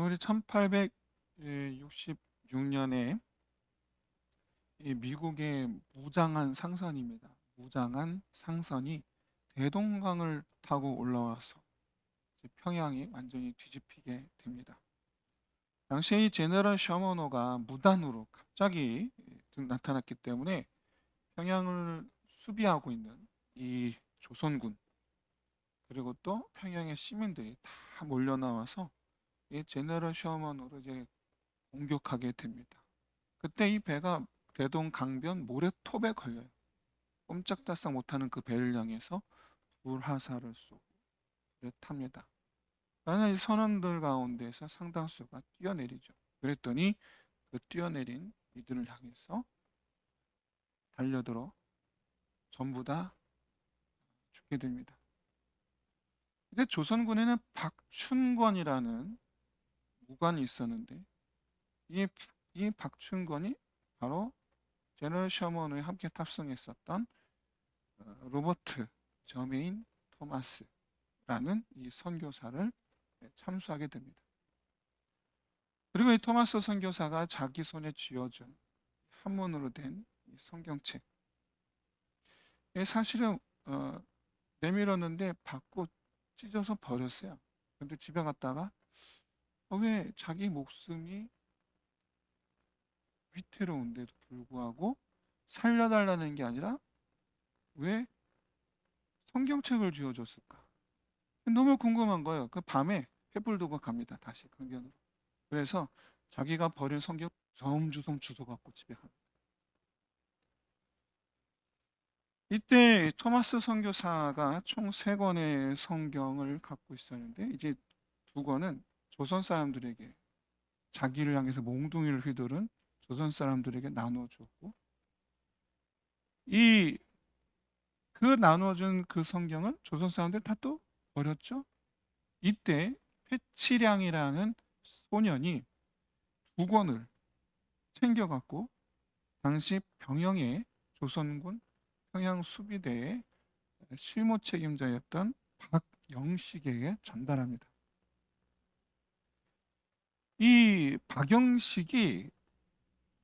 우리 1866년에 미국의 무장한 상선입니다. 무장한 상선이 대동강을 타고 올라와서 이제 평양이 완전히 뒤집히게 됩니다. 당시에 이 제너럴 셔머너가 무단으로 갑자기 나타났기 때문에 평양을 수비하고 있는 이 조선군, 그리고 또 평양의 시민들이 다 몰려 나와서 이 제너럴 셔머너를 이제 공격하게 됩니다. 그때 이 배가 대동 강변 모래톱에 걸려요. 꼼짝달싹 못하는 그 배를 향해서 불화살을 쏘고 배를 탑니다. 그러나 이 선원들 가운데서 상당수가 뛰어내리죠. 그랬더니 그 뛰어내린 이들을 향해서 달려들어 전부 다 죽게 됩니다. 근데 조선군에는 박춘권이라는 무관이 있었는데 이 박춘권이 바로 제너럴 셔먼에 함께 탑승했었던 로버트 저메인 토마스라는 이 선교사를 참수하게 됩니다. 그리고 이 토마스 선교사가 자기 손에 쥐어준 한문으로 된 성경책, 사실은 내밀었는데 받고 찢어서 버렸어요. 근데 집에 갔다가 왜 자기 목숨이 위태로운데도 불구하고 살려달라는 게 아니라 왜 성경책을 쥐어줬을까? 너무 궁금한 거예요. 그 밤에 횃불 두고 갑니다. 다시 강변으로. 그래서 자기가 버린 성경 주섬주섬 주워갖고 집에 갑니다. 이때 토마스 선교사가 총 3권의 성경을 갖고 있었는데 이제 2권은 조선 사람들에게, 자기를 향해서 몽둥이를 휘두른 조선 사람들에게 나눠주었고, 그 나눠준 그 성경을 조선 사람들 다 또 버렸죠. 이때 회치량이라는 소년이 2권을 챙겨갖고 당시 병영의 조선군 평양 수비대의 실무 책임자였던 박영식에게 전달합니다. 이 박영식이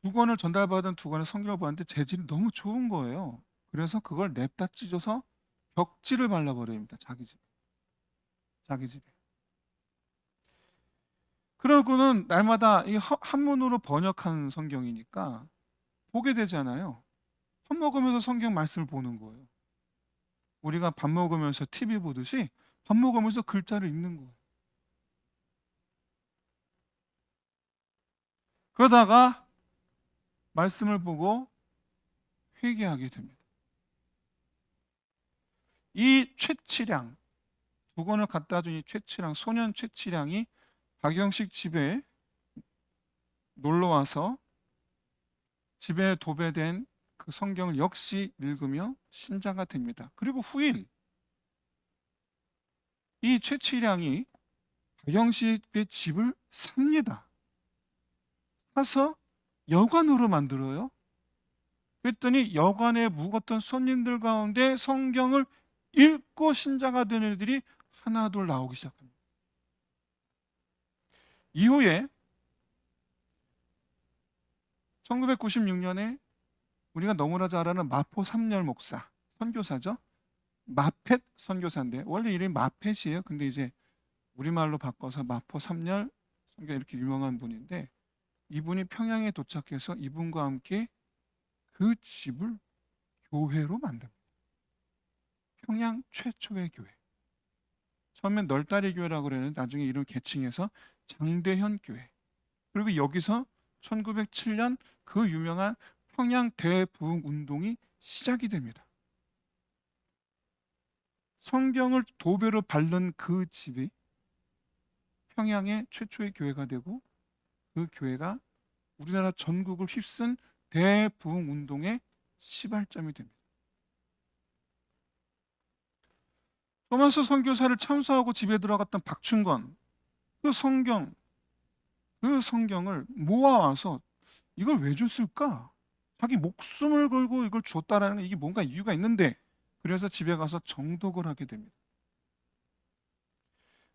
2권을 전달받은 2권의 성경을 보았는데 재질이 너무 좋은 거예요. 그래서 그걸 냅다 찢어서 벽지를 발라버립니다. 자기 집에. 그러고는 날마다 이 한문으로 번역한 성경이니까 보게 되잖아요. 밥 먹으면서 성경 말씀을 보는 거예요. 우리가 밥 먹으면서 TV 보듯이 밥 먹으면서 글자를 읽는 거예요. 그러다가 말씀을 보고 회개하게 됩니다. 이 최치량, 2권을 갖다 준 이 최치량, 소년 최치량이 박영식 집에 놀러와서 집에 도배된 그 성경을 역시 읽으며 신자가 됩니다. 그리고 후일 이 최치량이 박영식의 집을 삽니다. 사서 여관으로 만들어요. 그랬더니 여관에 묵었던 손님들 가운데 성경을 읽고 신자가 된 일들이 하나둘 나오기 시작합니다. 이후에 1996년에 우리가 너무나 잘 아는 마포 삼열 목사, 선교사죠. 마펫 선교사인데 원래 이름이 마펫이에요. 근데 이제 우리말로 바꿔서 마포 삼열 선교, 이렇게 유명한 분인데, 이분이 평양에 도착해서 이분과 함께 그 집을 교회로 만듭니다. 평양 최초의 교회. 처음엔 널다리 교회라고 그랬는데 나중에 이름 개칭해서 장대현 교회. 그리고 여기서 1907년 그 유명한 평양 대부흥 운동이 시작이 됩니다. 성경을 도배로 바른 그 집이 평양의 최초의 교회가 되고, 그 교회가 우리나라 전국을 휩쓴 대부흥 운동의 시발점이 됩니다. 토마스 선교사를 참수하고 집에 들어갔던 박춘권, 그 성경을 모아와서 이걸 왜 줬을까? 자기 목숨을 걸고 이걸 줬다라는 게 이게 뭔가 이유가 있는데, 그래서 집에 가서 정독을 하게 됩니다.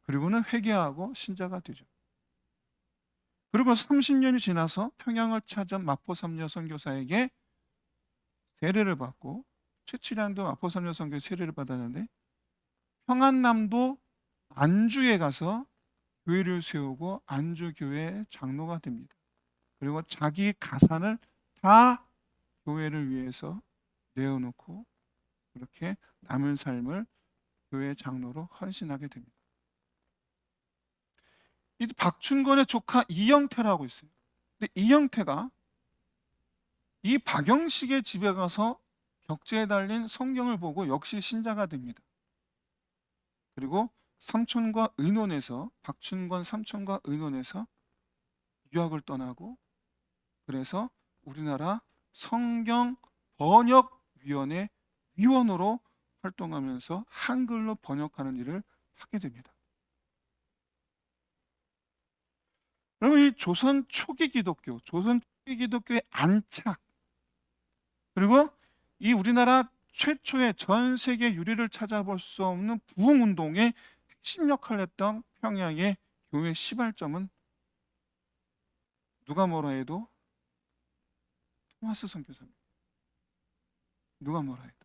그리고는 회개하고 신자가 되죠. 그리고 30년이 지나서 평양을 찾은 마포 삼녀 선교사에게 세례를 받고, 최치량도 마포 삼녀 선교에 세례를 받았는데, 평안남도 안주에 가서 교회를 세우고 안주교회 장로가 됩니다. 그리고 자기 가산을 다 교회를 위해서 내어놓고 그렇게 남은 삶을 교회 장로로 헌신하게 됩니다. 이 박춘권의 조카 이영태라고 있어요. 근데 이영태가 이 박영식의 집에 가서 벽지에 달린 성경을 보고 역시 신자가 됩니다. 그리고 삼촌과 의논해서, 박춘권 삼촌과 의논해서 유학을 떠나고, 그래서 우리나라 성경 번역위원회 위원으로 활동하면서 한글로 번역하는 일을 하게 됩니다. 그러면 이 조선 초기 기독교의 안착, 그리고 이 우리나라 최초의 전 세계 유리를 찾아볼 수 없는 부흥운동의 핵심 역할을 했던 평양의 교회 시발점은 누가 뭐라 해도 토마스 선교사입니다. 누가 뭐라 해도.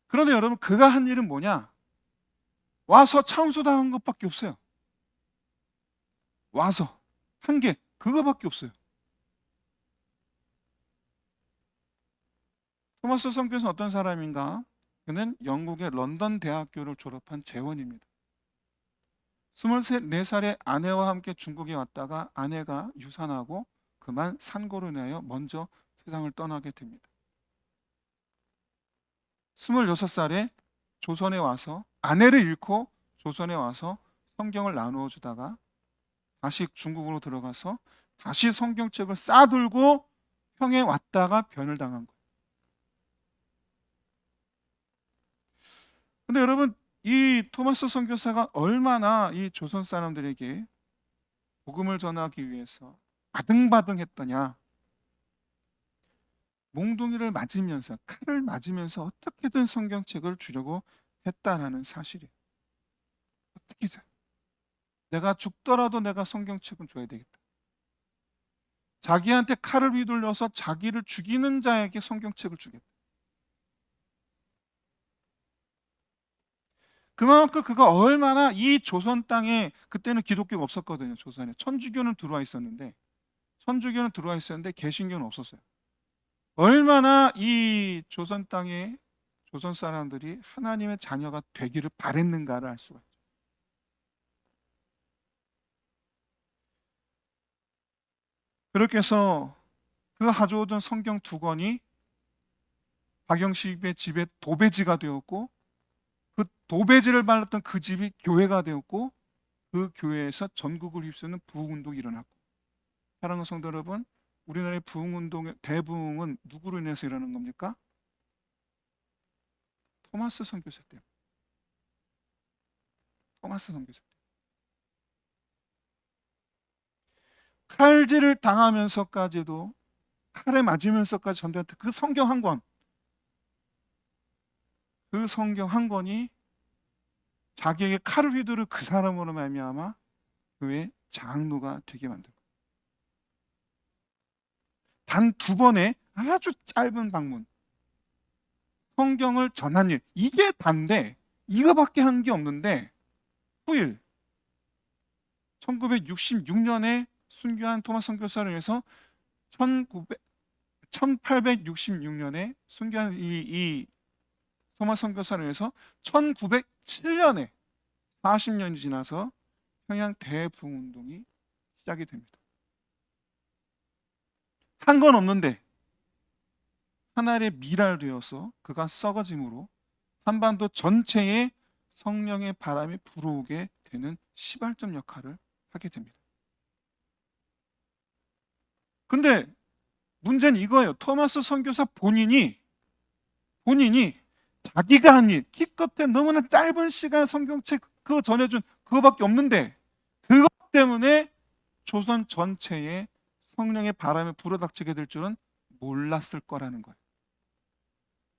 그런데 여러분, 그가 한 일은 뭐냐? 와서 참수당한 것밖에 없어요. 와서 한 게 그거밖에 없어요. 토마스 선교사는 어떤 사람인가? 그는 영국의 런던 대학교를 졸업한 재원입니다. 24살의 아내와 함께 중국에 왔다가 아내가 유산하고 그만 산고로 인하여 먼저 세상을 떠나게 됩니다. 26살에 조선에 와서 아내를 잃고 조선에 와서 성경을 나누어 주다가 다시 중국으로 들어가서 다시 성경책을 싸들고 평에 왔다가 변을 당한 거예요. 근데 여러분, 이 토마스 선교사가 얼마나 이 조선 사람들에게 복음을 전하기 위해서 아등바등했더냐. 몽둥이를 맞으면서, 칼을 맞으면서 어떻게든 성경책을 주려고 했다라는 사실이에요. 어떻게든 내가 죽더라도 내가 성경책은 줘야 되겠다. 자기한테 칼을 휘둘러서 자기를 죽이는 자에게 성경책을 주겠다. 그만큼 그가 얼마나 이 조선 땅에, 그때는 기독교가 없었거든요. 조선에 천주교는 들어와 있었는데 개신교는 없었어요. 얼마나 이 조선 땅에 조선 사람들이 하나님의 자녀가 되기를 바랬는가를 알 수가 있죠. 그렇게 해서 그 가져오던 성경 2권이 박영식의 집에 도배지가 되었고, 그 도배지를 발랐던 그 집이 교회가 되었고, 그 교회에서 전국을 휩쓰는 부흥운동이 일어났고, 사랑하는 성도 여러분, 우리나라의 부흥운동의 대부흥은 누구로 인해서 일어나는 겁니까? 토마스 선교사 때문에. 토마스 선교사 때문에. 칼질을 당하면서까지도, 칼에 맞으면서까지 전도했던 그 성경 한 권, 그 성경 한 권이 자기에게 칼을 휘두를 그 사람으로 말미암아 교회 장로가 되게 만들고, 단 2번의 아주 짧은 방문, 성경을 전한 일, 이게 단데 이거밖에 한 게 없는데, 후일 1966년에 순교한 토마스 선교사를 위해서 1866년에 순교한 이 토마스 선교사를 위해서 1907년에 40년이 지나서 평양 대부흥운동이 시작이 됩니다. 한 건 없는데 하나의 미랄되어서 그가 썩어짐으로 한반도 전체에 성령의 바람이 불어오게 되는 시발점 역할을 하게 됩니다. 근데 문제는 이거예요. 토마스 선교사 본인이 자기가 한 일, 기껏해 너무나 짧은 시간 성경책 그거 전해준 그거밖에 없는데, 그것 때문에 조선 전체에 성령의 바람이 불어닥치게 될 줄은 몰랐을 거라는 거예요.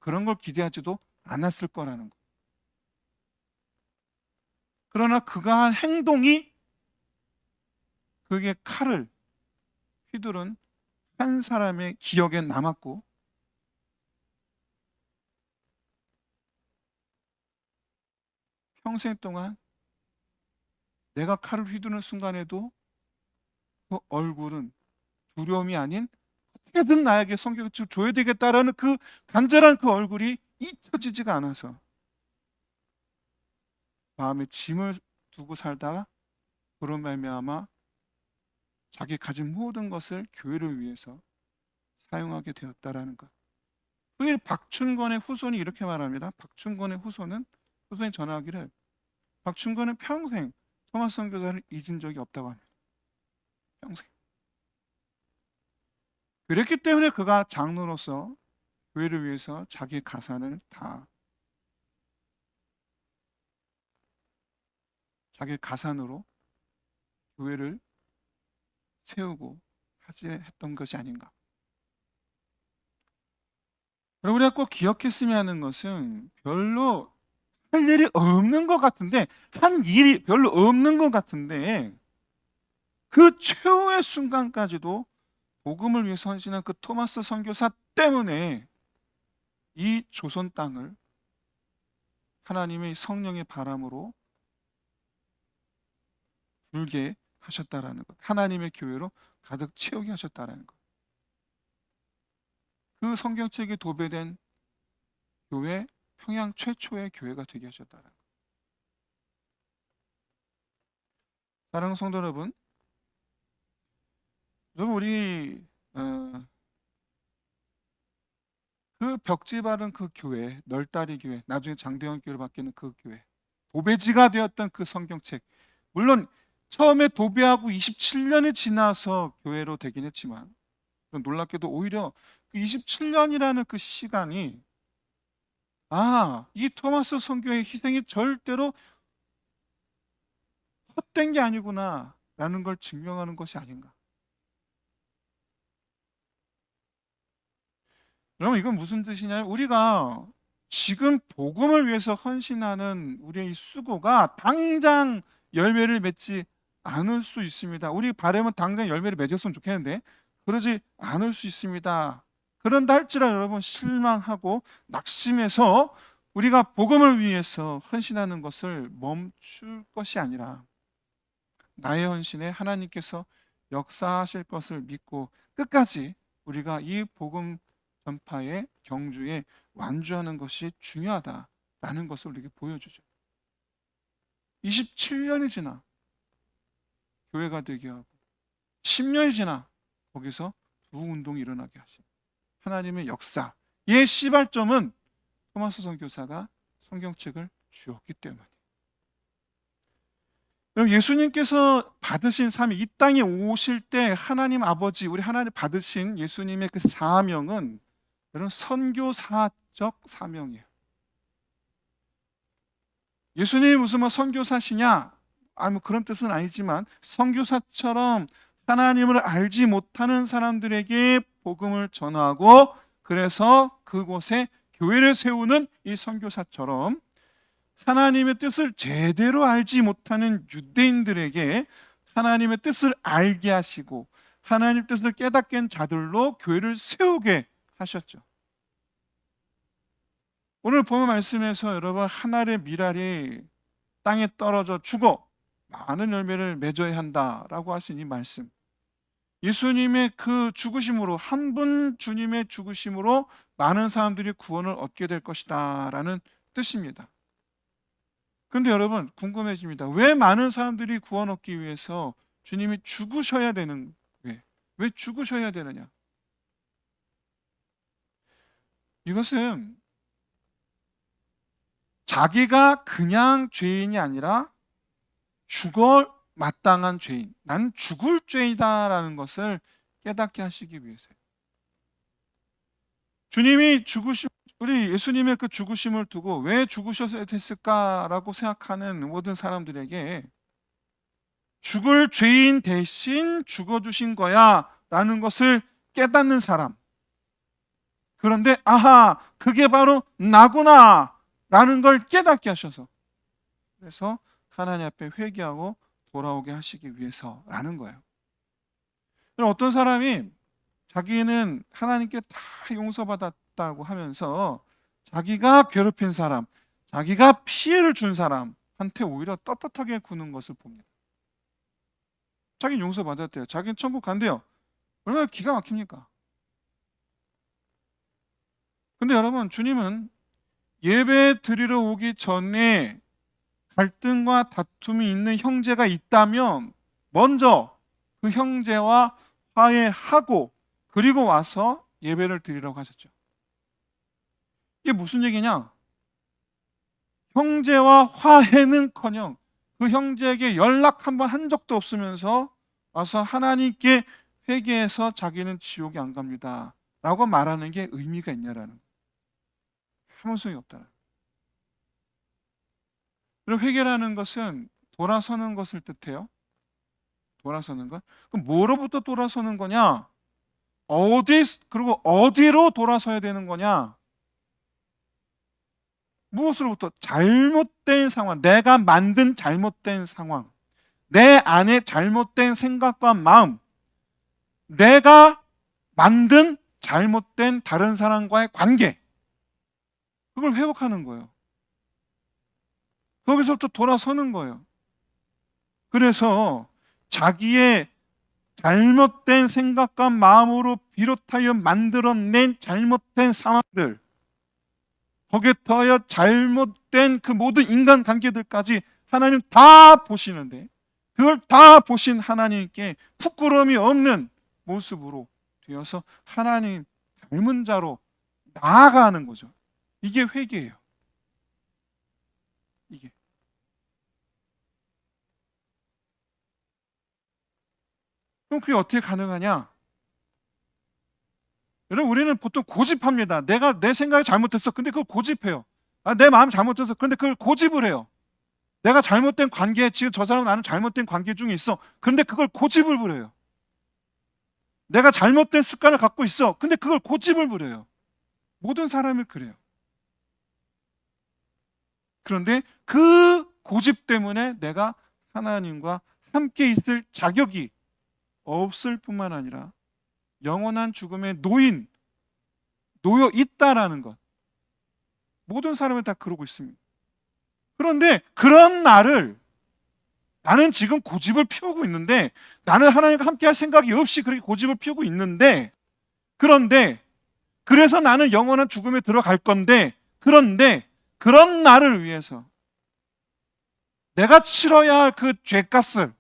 그런 걸 기대하지도 않았을 거라는 거예요. 그러나 그가 한 행동이 그게 칼을 휘두른 한 사람의 기억에 남았고, 평생 동안 내가 칼을 휘두르는 순간에도 그 얼굴은 두려움이 아닌 어떻게든 나에게 성격을 줘야 되겠다라는 그 간절한 그 얼굴이 잊혀지지가 않아서 마음에 짐을 두고 살다가 그런 말미암아 자기 가진 모든 것을 교회를 위해서 사용하게 되었다라는 것. 후일 박충건의 후손이 이렇게 말합니다. 박충건의 후손이 전하기를 박충건은 평생 토마스 선교사를 잊은 적이 없다고 합니다. 평생. 그랬기 때문에 그가 장로로서 교회를 위해서 자기 가산을 다 자기 가산으로 교회를 세우고 했던 것이 아닌가. 여러분, 우리가 꼭 기억했으면 하는 것은 별로 할 일이 없는 것 같은데, 한 일이 별로 없는 것 같은데 그 최후의 순간까지도 복음을 위해 헌신한 그 토마스 선교사 때문에 이 조선 땅을 하나님의 성령의 바람으로 불게 하셨다라는 것, 하나님의 교회로 가득 채우게 하셨다라는 것. 그 성경책이 도배된 교회, 평양 최초의 교회가 되게 하셨다라는 것. 사랑하는 성도 여러분, 우리 그 벽지 바른 그 교회, 널다리 교회, 나중에 장대원 교회로 바뀌는 그 교회, 도배지가 되었던 그 성경책, 물론 처음에 도배하고 27년이 지나서 교회로 되긴 했지만 놀랍게도 오히려 그 27년이라는 그 시간이 이 토마스 선교의 희생이 절대로 헛된 게 아니구나 라는 걸 증명하는 것이 아닌가. 여러분, 이건 무슨 뜻이냐면 우리가 지금 복음을 위해서 헌신하는 우리의 이 수고가 당장 열매를 맺지 않을 수 있습니다. 우리 바람은 당장 열매를 맺었으면 좋겠는데 그러지 않을 수 있습니다. 그런다 할지라도 여러분, 실망하고 낙심해서 우리가 복음을 위해서 헌신하는 것을 멈출 것이 아니라 나의 헌신에 하나님께서 역사하실 것을 믿고 끝까지 우리가 이 복음 전파의 경주에 완주하는 것이 중요하다라는 것을 우리에게 보여주죠. 27년이 지나 교회가 되게 하고 10년이 지나 거기서 부흥운동이 일어나게 하신 하나님의 역사의 시발점은 토마스 선교사가 성경책을 주었기 때문이에요. 예수님께서 받으신 사명, 이 땅에 오실 때 하나님 아버지, 우리 하나님 받으신 예수님의 그 사명은 여러분 선교사적 사명이에요. 예수님이 무슨 선교사시냐? 그런 뜻은 아니지만 선교사처럼 하나님을 알지 못하는 사람들에게 복음을 전하고 그래서 그곳에 교회를 세우는 이 선교사처럼 하나님의 뜻을 제대로 알지 못하는 유대인들에게 하나님의 뜻을 알게 하시고 하나님의 뜻을 깨닫게 한 자들로 교회를 세우게 하셨죠. 오늘 본문 말씀에서 여러분, 하늘의 밀알이 땅에 떨어져 죽어 많은 열매를 맺어야 한다라고 하신 이 말씀, 예수님의 그 죽으심으로, 한 분 주님의 죽으심으로 많은 사람들이 구원을 얻게 될 것이다 라는 뜻입니다. 그런데 여러분, 궁금해집니다. 왜 많은 사람들이 구원 얻기 위해서 주님이 죽으셔야 되는, 왜 죽으셔야 되느냐? 이것은 자기가 그냥 죄인이 아니라 죽어 마땅한 죄인, 난 죽을 죄이다라는 것을 깨닫게 하시기 위해서요. 주님이 우리 예수님의 그 죽으심을 두고 왜 죽으셔야 됐을까라고 생각하는 모든 사람들에게 죽을 죄인 대신 죽어주신 거야 라는 것을 깨닫는 사람, 그런데 그게 바로 나구나 라는 걸 깨닫게 하셔서, 그래서 하나님 앞에 회개하고 돌아오게 하시기 위해서라는 거예요. 어떤 사람이 자기는 하나님께 다 용서받았다고 하면서 자기가 괴롭힌 사람, 자기가 피해를 준 사람한테 오히려 떳떳하게 구는 것을 봅니다. 자기는 용서받았대요. 자기는 천국 간대요. 얼마나 기가 막힙니까? 근데 여러분, 주님은 예배 드리러 오기 전에 갈등과 다툼이 있는 형제가 있다면 먼저 그 형제와 화해하고 그리고 와서 예배를 드리라고 하셨죠. 이게 무슨 얘기냐? 형제와 화해는커녕 그 형제에게 연락 한번 한 적도 없으면서 와서 하나님께 회개해서 자기는 지옥에 안 갑니다 라고 말하는 게 의미가 있냐라는 거예요. 아무 소용이 없다. 그리고 회개라는 것은 돌아서는 것을 뜻해요. 돌아서는 것. 그럼 뭐로부터 돌아서는 거냐? 그리고 어디로 돌아서야 되는 거냐? 무엇으로부터? 잘못된 상황, 내가 만든 잘못된 상황, 내 안에 잘못된 생각과 마음, 내가 만든 잘못된 다른 사람과의 관계, 그걸 회복하는 거예요. 거기서부터 돌아서는 거예요. 그래서 자기의 잘못된 생각과 마음으로 비롯하여 만들어낸 잘못된 상황들, 거기에 더하여 잘못된 그 모든 인간관계들까지 하나님 다 보시는데, 그걸 다 보신 하나님께 부끄러움이 없는 모습으로 되어서 하나님 닮은 자로 나아가는 거죠. 이게 회개예요. 이게. 그럼 그게 어떻게 가능하냐? 여러분, 우리는 보통 고집합니다. 내가 내 생각이 잘못했어. 근데 그걸 고집해요. 내 마음이 잘못했어. 근데 그걸 고집을 해요. 내가 잘못된 관계, 지금 저 사람은 나는 잘못된 관계 중에 있어. 그런데 그걸 고집을 부려요. 내가 잘못된 습관을 갖고 있어. 근데 그걸 고집을 부려요. 모든 사람이 그래요. 그런데 그 고집 때문에 내가 하나님과 함께 있을 자격이 없을 뿐만 아니라 영원한 죽음의 놓여 있다라는 것. 모든 사람이 다 그러고 있습니다. 그런데 그런 나는 지금 고집을 피우고 있는데, 나는 하나님과 함께 할 생각이 없이 그렇게 고집을 피우고 있는데, 그래서 나는 영원한 죽음에 들어갈 건데, 그런데 그런 나를 위해서 내가 치러야 할 그 죄값을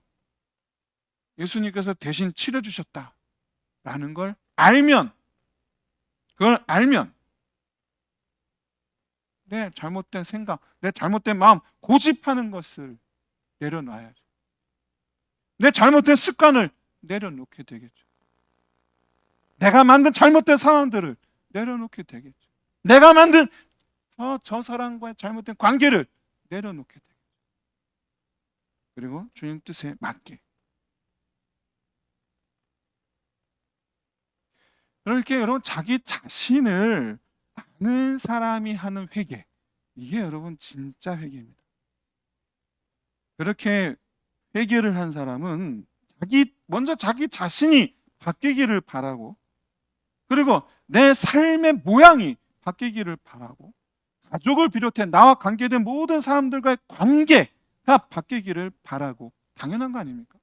예수님께서 대신 치러주셨다라는 걸 알면, 그걸 알면 내 잘못된 생각, 내 잘못된 마음, 고집하는 것을 내려놔야죠. 내 잘못된 습관을 내려놓게 되겠죠. 내가 만든 잘못된 상황들을 내려놓게 되겠죠. 내가 만든 저 사람과의 잘못된 관계를 내려놓게 되겠죠. 그리고 주님 뜻에 맞게. 그렇게 여러분, 자기 자신을 아는 사람이 하는 회개, 이게 여러분 진짜 회개입니다. 그렇게 회개를 한 사람은 먼저 자기 자신이 바뀌기를 바라고, 그리고 내 삶의 모양이 바뀌기를 바라고, 가족을 비롯해 나와 관계된 모든 사람들과의 관계가 바뀌기를 바라고, 당연한 거 아닙니까?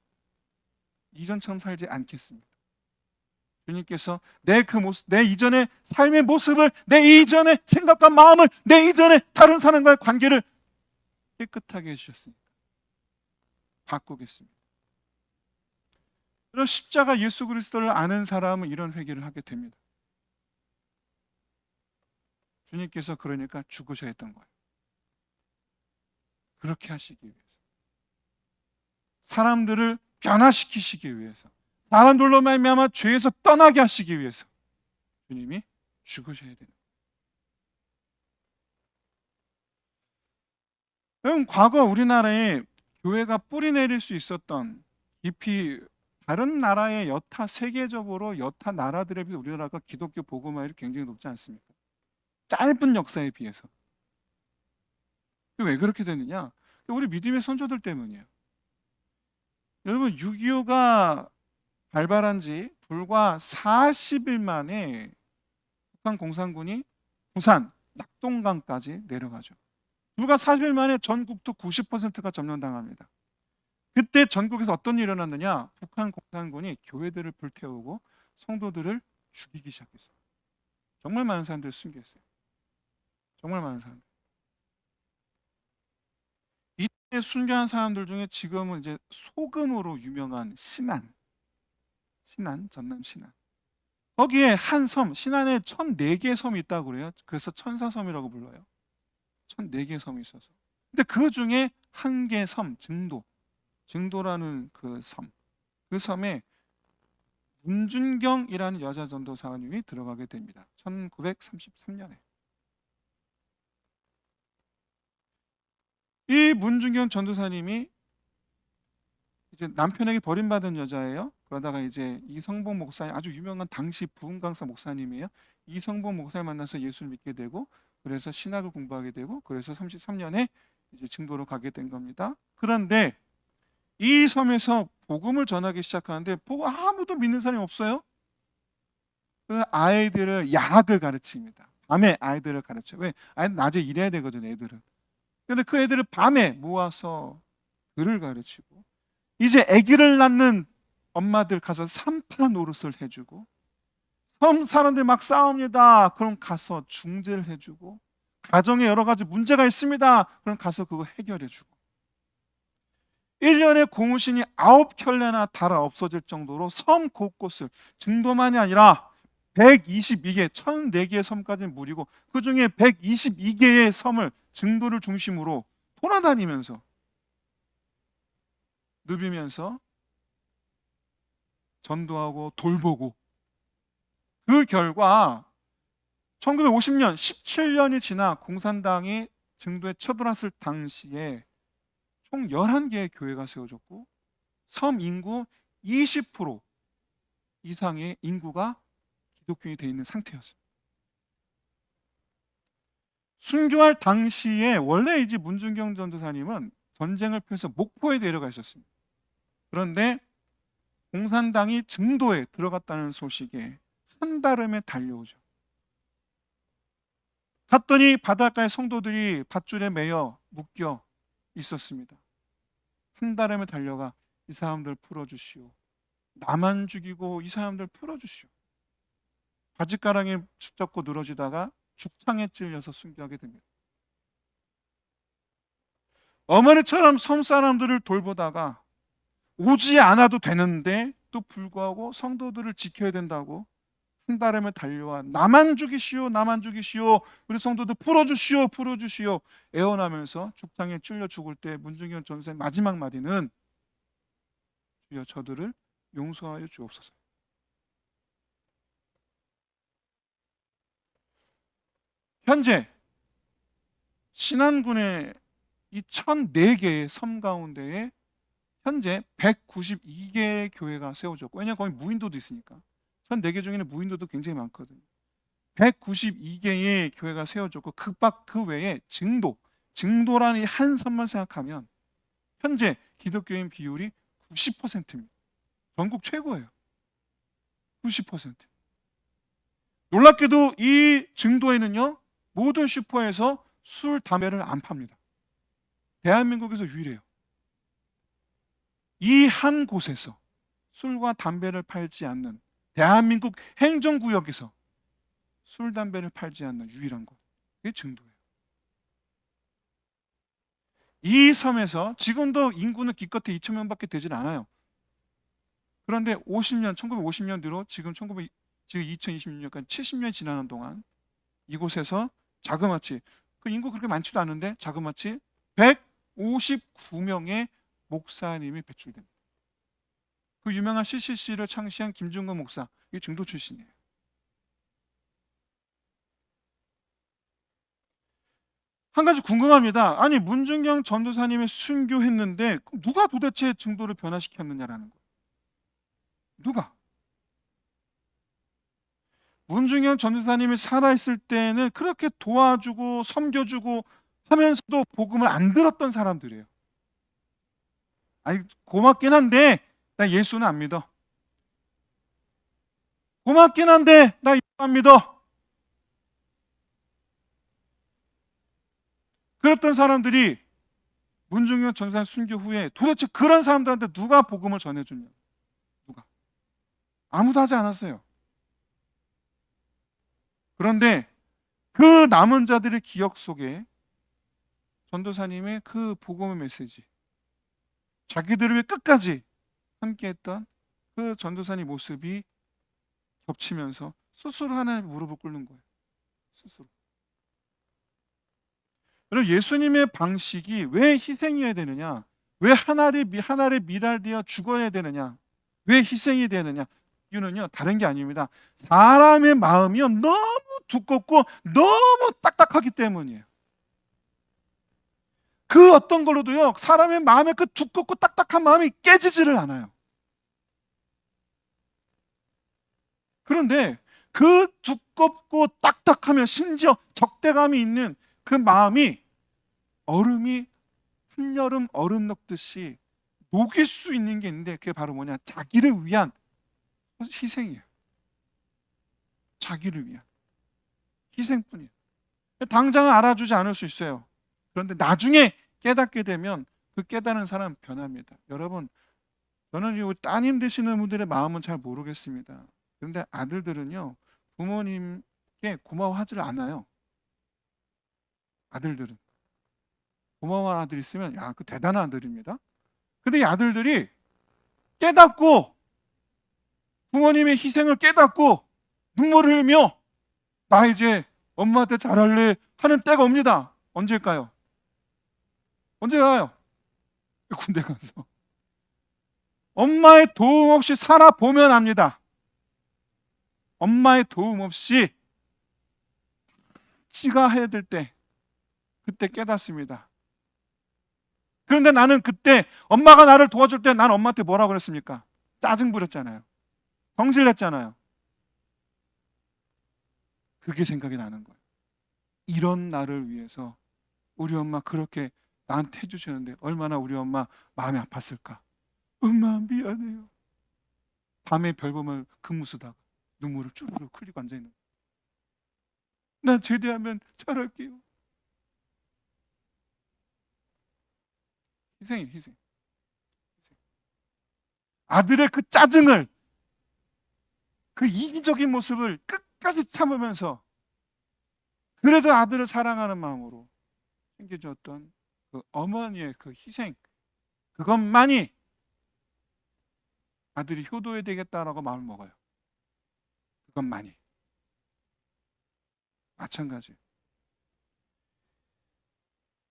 이전처럼 살지 않겠습니다. 주님께서 내 이전의 삶의 모습을, 내 이전의 생각과 마음을, 내 이전의 다른 사람과의 관계를 깨끗하게 해주셨으니까 바꾸겠습니다. 그런 십자가 예수 그리스도를 아는 사람은 이런 회개를 하게 됩니다. 주님께서 그러니까 죽으셔야 했던 거예요. 그렇게 하시기 위해서, 사람들을 변화시키시기 위해서, 사람들로 말미암아 죄에서 떠나게 하시기 위해서 주님이 죽으셔야 되는 거예요. 과거 우리나라에 교회가 뿌리 내릴 수 있었던 깊이, 다른 나라의 세계적으로 여타 나라들에 비해서 우리나라가 기독교 복음화율이 굉장히 높지 않습니까? 짧은 역사에 비해서. 왜 그렇게 되느냐? 우리 믿음의 선조들 때문이에요. 여러분, 6.25가 발발한 지 불과 40일 만에 북한 공산군이 부산, 낙동강까지 내려가죠. 불과 40일 만에 전국도 90%가 점령당합니다. 그때 전국에서 어떤 일이 일어났느냐? 북한 공산군이 교회들을 불태우고 성도들을 죽이기 시작했어요. 정말 많은 사람들이 순교했어요. 정말 많은 사람들. 이때 순교한 사람들 중에 지금은 이제 소금으로 유명한 신안, 전남 신안. 거기에 한 섬, 신안에 1,004개의 섬이 있다고 그래요. 그래서 천사섬이라고 불러요. 1,004개의 섬이 있어서. 근데 그 중에 한 개 섬, 증도라는 그 섬. 그 섬에 문준경이라는 여자 전도사님이 들어가게 됩니다. 1933년에. 이 문준경 전도사님이 이제 남편에게 버림받은 여자예요. 그러다가 이제 이성봉 목사님, 아주 유명한 당시 부흥강사 목사님이에요. 이성봉 목사님 만나서 예수를 믿게 되고, 그래서 신학을 공부하게 되고, 그래서 33년에 이제 증도로 가게 된 겁니다. 그런데 이 섬에서 복음을 전하기 시작하는데 아무도 믿는 사람이 없어요. 그래서 아이들을 야학을 가르칩니다. 밤에 아이들을 가르쳐요. 왜? 아이들 낮에 일해야 되거든, 애들은. 그런데 그 애들을 밤에 모아서 글을 가르치고, 이제 아기를 낳는 엄마들 가서 산파 노릇을 해주고, 섬 사람들 막 싸웁니다. 그럼 가서 중재를 해주고, 가정에 여러 가지 문제가 있습니다. 그럼 가서 그거 해결해주고, 1년에 고무신이 9켤레나 달아 없어질 정도로 섬 곳곳을, 증도만이 아니라 122개, 1,004개의 섬까지 무리고, 그 중에 122개의 섬을 증도를 중심으로 돌아다니면서 누비면서 전도하고 돌보고, 그 결과 1950년, 17년이 지나 공산당이 증도에 쳐들어왔을 당시에 총 11개의 교회가 세워졌고, 섬 인구 20% 이상의 인구가 기독교인이 되어 있는 상태였어요. 순교할 당시에 원래 이제 문준경 전도사님은 전쟁을 피해서 목포에 내려가 있었습니다. 그런데 공산당이 증도에 들어갔다는 소식에 한달음에 달려오죠. 갔더니 바닷가에 성도들이 밧줄에 매여 묶여 있었습니다. 한달음에 달려가 이 사람들 풀어주시오. 나만 죽이고 이 사람들 풀어주시오. 바지가랑에 붙잡고 늘어지다가 죽창에 찔려서 순교하게 됩니다. 어머니처럼 섬 사람들을 돌보다가 오지 않아도 되는데 또 불구하고 성도들을 지켜야 된다고 한달음에 달려와 나만 죽이시오, 나만 죽이시오, 우리 성도들 풀어주시오, 풀어주시오 애원하면서 죽창에 찔려 죽을 때 문준경 전도사의 마지막 마디는 주여 저들을 용서하여 주옵소서. 현재 신안군의 이 1,004개의 섬 가운데에 현재 192개의 교회가 세워졌고, 왜냐하면 거기 무인도도 있으니까 1,004개 중에는 무인도도 굉장히 많거든요. 192개의 교회가 세워졌고, 그 외에 증도라는 한 섬만 생각하면 현재 기독교인 비율이 90%입니다. 전국 최고예요. 90%. 놀랍게도 이 증도에는요, 모든 슈퍼에서 술, 담배를 안 팝니다. 대한민국에서 유일해요. 이 한 곳에서 술과 담배를 팔지 않는, 대한민국 행정구역에서 술, 담배를 팔지 않는 유일한 곳, 그게 증도예요. 이 섬에서 지금도 인구는 기껏해 2,000명밖에 되질 않아요. 그런데 1950년 뒤로 지금 2026년까지 70년이 지나는 동안 이곳에서 자그마치, 그 인구 그렇게 많지도 않은데 자그마치 159명의 목사님이 배출됩니다. 그 유명한 CCC를 창시한 김중근 목사, 이 증도 출신이에요. 한 가지 궁금합니다. 아니 문준경 전도사님이 순교했는데 누가 도대체 증도를 변화시켰느냐라는 거예요. 누가? 문준경 전도사님이 살아있을 때는 그렇게 도와주고 섬겨주고 하면서도 복음을 안 들었던 사람들이에요. 아니 고맙긴 한데 나 예수는 안 믿어. 고맙긴 한데 나 예수 안 믿어. 그랬던 사람들이 문중현 전사 순교 후에 도대체 그런 사람들한테 누가 복음을 전해주냐? 누가? 아무도 하지 않았어요. 그런데 그 남은 자들의 기억 속에 전도사님의 그 복음의 메시지, 자기들을 위해 끝까지 함께했던 그 전도사님 모습이 겹치면서 스스로 하나님의 무릎을 꿇는 거예요. 스스로. 여러분, 예수님의 방식이 왜 희생이어야 되느냐? 왜 하나를 미랄되어 죽어야 되느냐? 왜 희생이 되느냐? 이유는요, 다른 게 아닙니다. 사람의 마음이요, 너무 두껍고 너무 딱딱하기 때문이에요. 그 어떤 걸로도요, 사람의 마음의 그 두껍고 딱딱한 마음이 깨지지를 않아요. 그런데 그 두껍고 딱딱하며 심지어 적대감이 있는 그 마음이 얼음이 한여름 얼음 녹듯이 녹일 수 있는 게 있는데, 그게 바로 뭐냐? 자기를 위한 희생이에요. 자기를 위한 희생뿐이에요. 당장은 알아주지 않을 수 있어요. 그런데 나중에 깨닫게 되면 그 깨닫는 사람은 변합니다. 여러분, 저는 이 따님 되시는 분들의 마음은 잘 모르겠습니다. 그런데 아들들은요, 부모님께 고마워하지를 않아요. 아들들은 고마워하는 아들이 있으면 야, 그 대단한 아들입니다. 근데 이 아들들이 깨닫고 부모님의 희생을 깨닫고 눈물을 흘리며 나 이제 엄마한테 잘할래 하는 때가 옵니다. 언제일까요? 언제 가요? 군대 가서 엄마의 도움 없이 살아보면 압니다. 엄마의 도움 없이 지가 해야 될 때, 그때 깨닫습니다. 그런데 나는 그때 엄마가 나를 도와줄 때 난 엄마한테 뭐라고 그랬습니까? 짜증 부렸잖아요. 성질 냈잖아요. 그게 생각이 나는 거예요. 이런 나를 위해서 우리 엄마 그렇게 나한테 해주시는데 얼마나 우리 엄마 마음이 아팠을까? 엄마 미안해요. 밤에 별 보면 근무 쓰다가 눈물을 쭈르르 흘리고 앉아있는 거예요. 난 제대하면 잘할게요. 희생이에요, 희생. 아들의 그 짜증을, 그 이기적인 모습을 끝까지 참으면서 그래도 아들을 사랑하는 마음으로 챙겨주었던 그 어머니의 그 희생, 그것만이 아들이 효도해야 되겠다라고 마음을 먹어요. 그것만이. 마찬가지예요.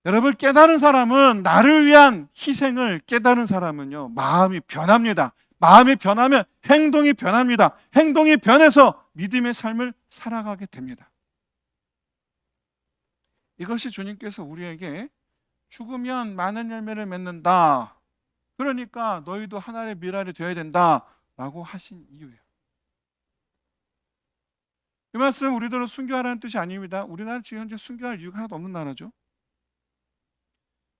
여러분, 깨달은 사람은, 나를 위한 희생을 깨달은 사람은요, 마음이 변합니다. 마음이 변하면 행동이 변합니다. 행동이 변해서 믿음의 삶을 살아가게 됩니다. 이것이 주님께서 우리에게 죽으면 많은 열매를 맺는다, 그러니까 너희도 하나의 미랄이 되어야 된다 라고 하신 이유예요. 이 말씀 우리들을 순교하라는 뜻이 아닙니다. 우리나라 지금 현재 순교할 이유가 하나도 없는 나라죠.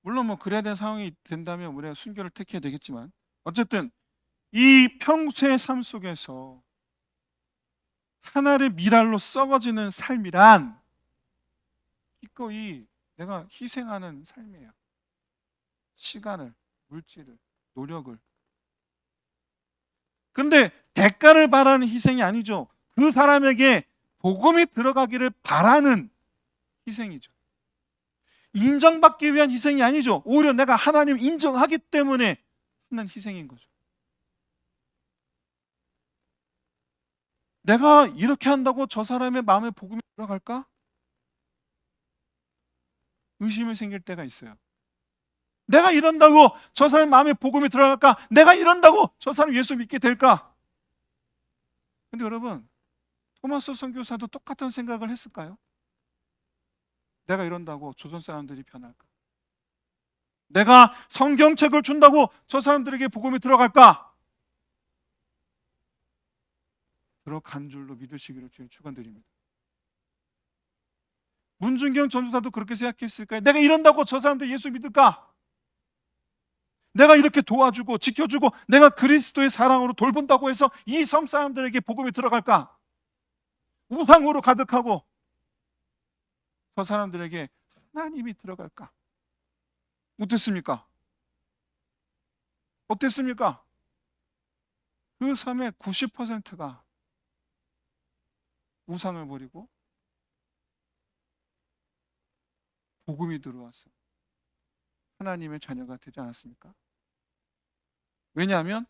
물론 뭐 그래야 되는 상황이 된다면 우리가 순교를 택해야 되겠지만, 어쨌든 이 평소의 삶 속에서 하나의 미랄로 썩어지는 삶이란 기꺼이 내가 희생하는 삶이에요. 시간을, 물질을, 노력을. 그런데 대가를 바라는 희생이 아니죠. 그 사람에게 복음이 들어가기를 바라는 희생이죠. 인정받기 위한 희생이 아니죠. 오히려 내가 하나님 인정하기 때문에 하는 희생인 거죠. 내가 이렇게 한다고 저 사람의 마음에 복음이 들어갈까? 의심이 생길 때가 있어요. 내가 이런다고 저 사람의 마음에 복음이 들어갈까? 내가 이런다고 저 사람 예수 믿게 될까? 근데 여러분, 토마스 선교사도 똑같은 생각을 했을까요? 내가 이런다고 조선 사람들이 변할까? 내가 성경책을 준다고 저 사람들에게 복음이 들어갈까? 들어간 줄로 믿으시기를 주님 축원드립니다. 문중경 전도사도 그렇게 생각했을까요? 내가 이런다고 저 사람들 예수 믿을까? 내가 이렇게 도와주고 지켜주고 내가 그리스도의 사랑으로 돌본다고 해서 이 섬 사람들에게 복음이 들어갈까? 우상으로 가득하고 저 사람들에게 하나님이 들어갈까? 어땠습니까? 어땠습니까? 그 섬의 90%가 우상을 버리고 복음이 들어와서 하나님의 자녀가 되지 않았습니까? 왜냐하면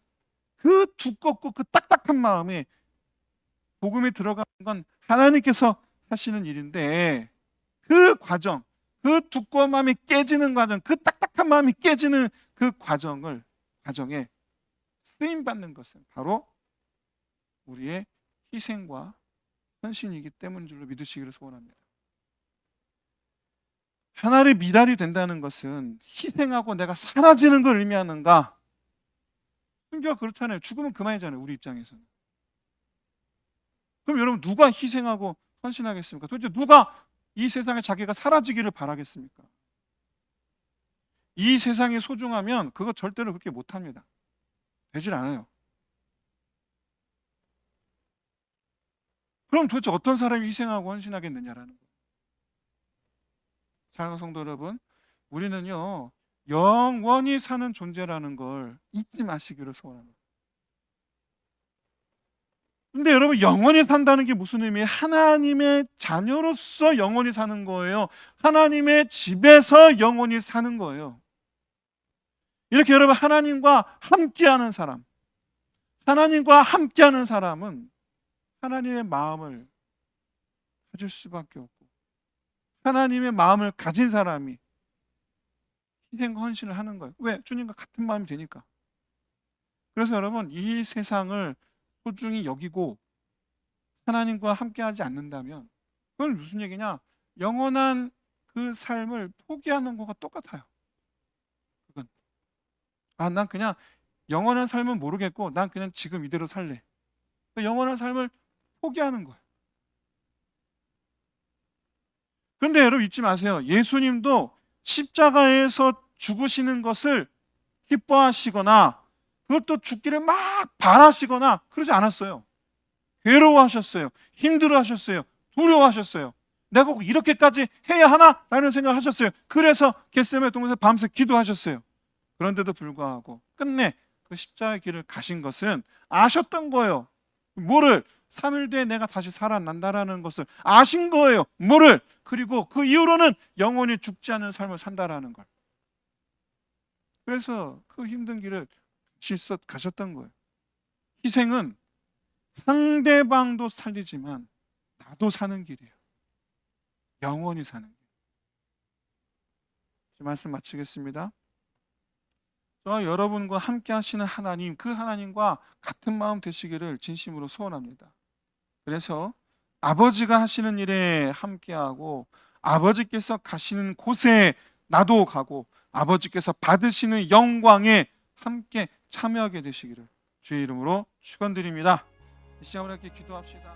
그 두껍고 그 딱딱한 마음에 복음이 들어가는 건 하나님께서 하시는 일인데 그 과정, 그 두꺼운 마음이 깨지는 과정, 그 딱딱한 마음이 깨지는 그 과정에 쓰임받는 것은 바로 우리의 희생과 헌신이기 때문인 줄로 믿으시기를 소원합니다. 하나님의 미랄이 된다는 것은 희생하고 내가 사라지는 걸 의미하는가? 순교가 그렇잖아요. 죽으면 그만이잖아요. 우리 입장에서는. 그럼 여러분 누가 희생하고 헌신하겠습니까? 도대체 누가 이 세상에 자기가 사라지기를 바라겠습니까? 이 세상이 소중하면 그거 절대로 그렇게 못합니다. 되질 않아요. 그럼 도대체 어떤 사람이 희생하고 헌신하겠느냐라는 거예요. 사랑하는 성도 여러분, 우리는요 영원히 사는 존재라는 걸 잊지 마시기를 소원합니다. 근데 여러분 영원히 산다는 게 무슨 의미예요? 하나님의 자녀로서 영원히 사는 거예요. 하나님의 집에서 영원히 사는 거예요. 이렇게 여러분 하나님과 함께하는 사람, 하나님과 함께하는 사람은 하나님의 마음을 가질 수밖에 없고 하나님의 마음을 가진 사람이 희생과 헌신을 하는 거예요. 왜? 주님과 같은 마음이 되니까. 그래서 여러분 이 세상을 소중히 여기고 하나님과 함께하지 않는다면 그건 무슨 얘기냐? 영원한 그 삶을 포기하는 것과 똑같아요. 그건 난 그냥 영원한 삶은 모르겠고 난 그냥 지금 이대로 살래. 영원한 삶을 포기하는 거예요. 그런데 여러분 잊지 마세요. 예수님도 십자가에서 죽으시는 것을 기뻐하시거나 그것도 죽기를 막 바라시거나 그러지 않았어요. 괴로워하셨어요. 힘들어하셨어요. 두려워하셨어요. 내가 꼭 이렇게까지 해야 하나? 라는 생각을 하셨어요. 그래서 겟세마네 동산에서 밤새 기도하셨어요. 그런데도 불구하고 끝내 그 십자가의 길을 가신 것은 아셨던 거예요. 뭐를? 3일 뒤에 내가 다시 살아난다라는 것을 아신 거예요. 뭐를? 그리고 그 이후로는 영원히 죽지 않은 삶을 산다라는 걸. 그래서 그 힘든 길을 가셨던 거예요. 희생은 상대방도 살리지만 나도 사는 길이에요. 영원히 사는 길. 말씀 마치겠습니다. 저와 여러분과 함께 하시는 하나님, 그 하나님과 같은 마음 되시기를 진심으로 소원합니다. 그래서 아버지가 하시는 일에 함께하고 아버지께서 가시는 곳에 나도 가고 아버지께서 받으시는 영광에 함께 참여하게 되시기를 주의 이름으로 축원드립니다. 이 시간 우리 함께 기도합시다.